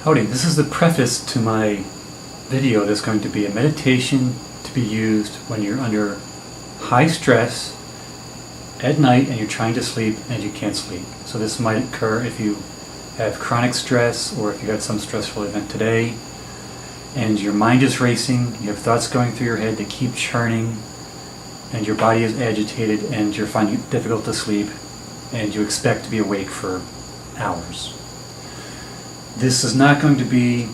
Howdy, this is the preface to my video that's going to be a meditation to be used when you're under high stress at night and you're trying to sleep and you can't sleep. So this might occur if you have chronic stress or if you had some stressful event today and your mind is racing, you have thoughts going through your head that keep churning and your body is agitated and you're finding it difficult to sleep and you expect to be awake for hours. This is not going to be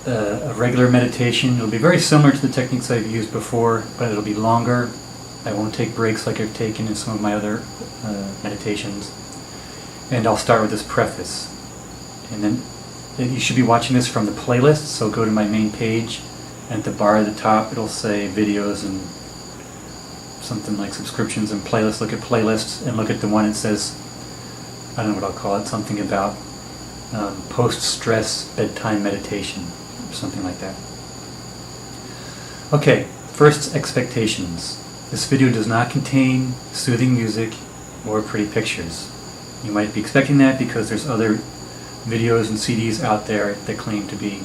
a regular meditation. It'll be very similar to the techniques I've used before, but it'll be longer. I won't take breaks like I've taken in some of my other meditations. And I'll start with this preface. And then you should be watching this from the playlist, so go to my main page. And at the bar at the top, it'll say videos and something like subscriptions and playlists. Look at playlists and look at the one that says, I don't know what I'll call it, something about post-stress bedtime meditation, or something like that. Okay, first, expectations. This video does not contain soothing music or pretty pictures. You might be expecting that because there's other videos and CDs out there that claim to be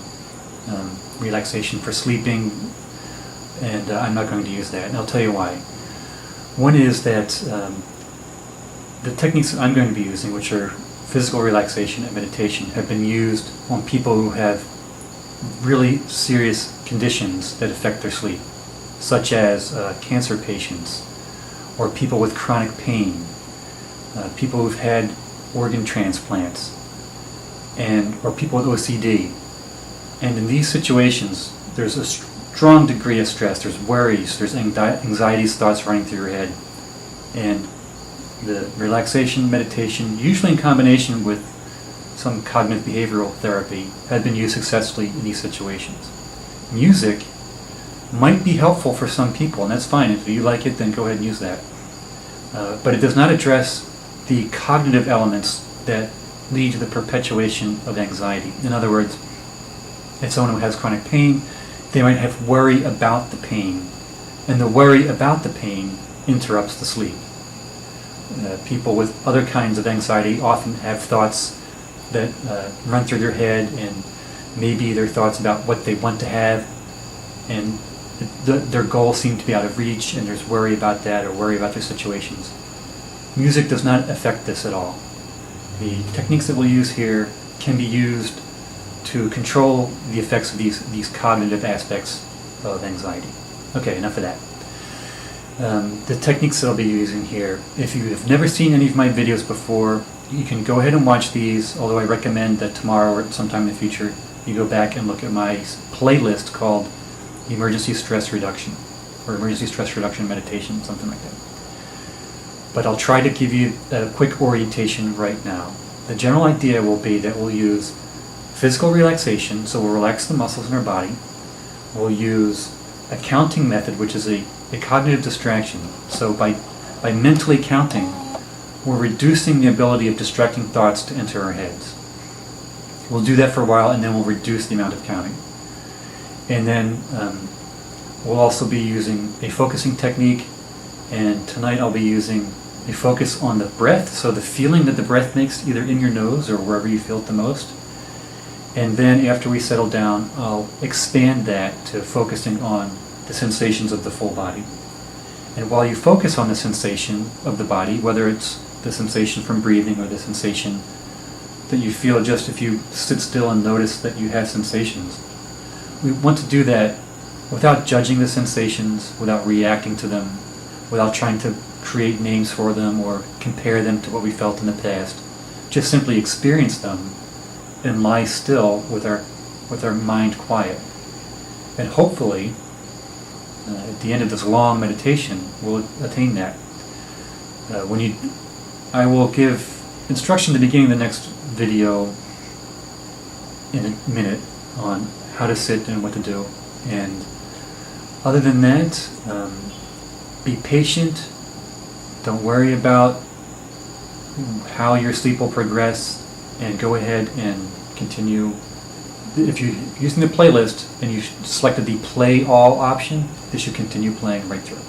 relaxation for sleeping, and I'm not going to use that, and I'll tell you why. One is that the techniques that I'm going to be using, which are physical relaxation and meditation, have been used on people who have really serious conditions that affect their sleep, such as cancer patients, or people with chronic pain, people who've had organ transplants, or people with OCD. And in these situations, there's a strong degree of stress. There's worries, there's anxieties, thoughts running through your head. And the relaxation meditation, usually in combination with some cognitive behavioral therapy, had been used successfully in these situations. Music might be helpful for some people, and that's fine. If you like it, then go ahead and use that. But it does not address the cognitive elements that lead to the perpetuation of anxiety. In other words, if someone who has chronic pain, they might have worry about the pain, and the worry about the pain interrupts the sleep. People with other kinds of anxiety often have thoughts that run through their head, and maybe they're thoughts about what they want to have, and their goals seem to be out of reach, and there's worry about that or worry about their situations. Music does not affect this at all. The techniques that we'll use here can be used to control the effects of these cognitive aspects of anxiety. Okay, enough of that. The techniques that I'll be using here, if you have never seen any of my videos before, you can go ahead and watch these, although I recommend that tomorrow or sometime in the future you go back and look at my playlist called Emergency Stress Reduction, or Emergency Stress Reduction Meditation, something like that. But I'll try to give you a quick orientation right now. The general idea will be that we'll use physical relaxation, so we'll relax the muscles in our body. We'll use a counting method, which is a cognitive distraction. So by mentally counting, we're reducing the ability of distracting thoughts to enter our heads. We'll do that for a while, and then we'll reduce the amount of counting. And then we'll also be using a focusing technique, and tonight I'll be using a focus on the breath, so the feeling that the breath makes either in your nose or wherever you feel it the most. And then after we settle down, I'll expand that to focusing on the sensations of the full body. And while you focus on the sensation of the body, whether it's the sensation from breathing or the sensation that you feel just if you sit still and notice that you have sensations, we want to do that without judging the sensations, without reacting to them, without trying to create names for them or compare them to what we felt in the past. Just simply experience them and lie still with our mind quiet. And hopefully, at the end of this long meditation, we'll attain that. I will give instruction at the beginning of the next video in a minute on how to sit and what to do. And other than that, be patient. Don't worry about how your sleep will progress, and go ahead and continue. If you're using the playlist and you selected the play all option, this should continue playing right through.